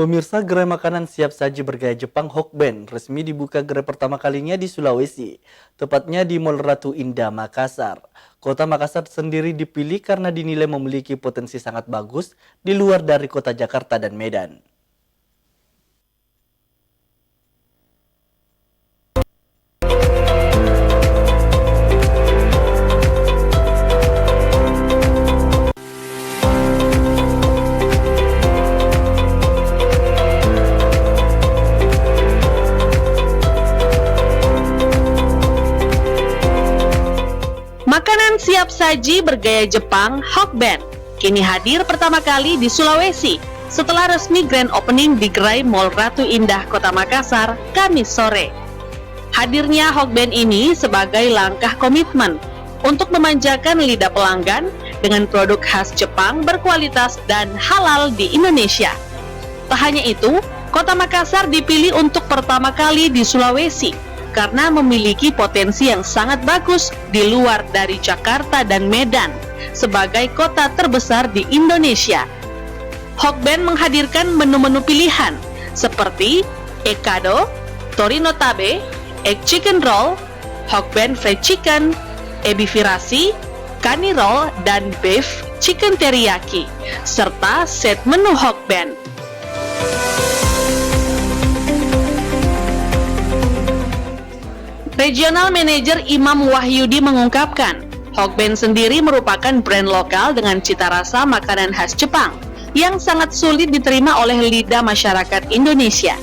Pemirsa, gerai makanan siap saji bergaya Jepang Hokben resmi dibuka gerai pertama kalinya di Sulawesi, tepatnya di Mall Ratu Indah, Makassar. Kota Makassar sendiri dipilih karena dinilai memiliki potensi sangat bagus di luar dari kota Jakarta dan Medan. Makanan siap saji bergaya Jepang Hokben kini hadir pertama kali di Sulawesi setelah resmi grand opening di gerai Mall Ratu Indah, Kota Makassar, Kamis sore. Hadirnya Hokben ini sebagai langkah komitmen untuk memanjakan lidah pelanggan dengan produk khas Jepang berkualitas dan halal di Indonesia. Tak hanya itu, Kota Makassar dipilih untuk pertama kali di Sulawesi karena memiliki potensi yang sangat bagus di luar dari Jakarta dan Medan sebagai kota terbesar di Indonesia. Hokben menghadirkan menu-menu pilihan seperti Ekado, Torino Tabe, Egg Chicken Roll, Hokben Fried Chicken, Ebi Firasi, Kani Roll, dan Beef Chicken Teriyaki, serta set menu Hokben. Regional Manager Imam Wahyudi mengungkapkan, Hokben sendiri merupakan brand lokal dengan cita rasa makanan khas Jepang yang sangat sulit diterima oleh lidah masyarakat Indonesia.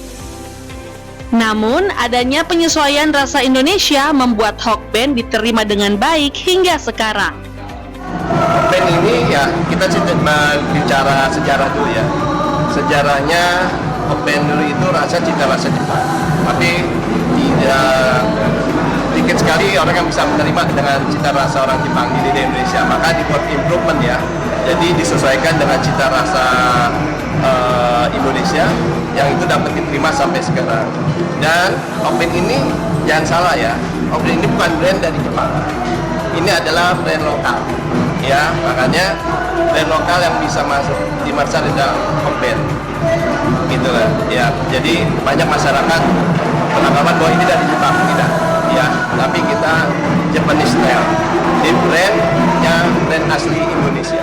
Namun, adanya penyesuaian rasa Indonesia membuat Hokben diterima dengan baik hingga sekarang. Hokben ini ya, kita bicara sejarah dulu ya. Sejarahnya Hokben dulu itu cita rasa Jepang, tapi sedikit sekali orang yang bisa menerima dengan cita rasa orang Jepang di Indonesia, maka dibuat improvement ya, jadi disesuaikan dengan cita rasa Indonesia yang itu dapat diterima sampai sekarang. Dan Hokben ini jangan salah ya, Hokben ini bukan brand dari Jepang, ini adalah brand lokal ya, makanya brand lokal yang bisa masuk di Makassar adalah Hokben gitu lah ya. Jadi banyak masyarakat beranggapan bahwa ini dari Jepang, tidak ya, tapi kita Japanese style, ini brandnya brand asli Indonesia.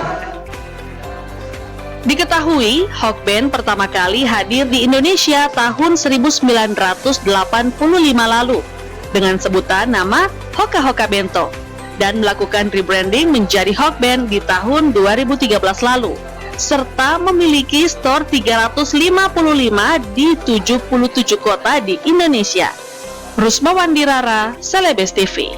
Diketahui, Hokben pertama kali hadir di Indonesia tahun 1985 lalu dengan sebutan nama Hoka Hoka Bento dan melakukan rebranding menjadi Hokben di tahun 2013 lalu serta memiliki store 355 di 77 kota di Indonesia. Rusma Wandirara, Celebes TV.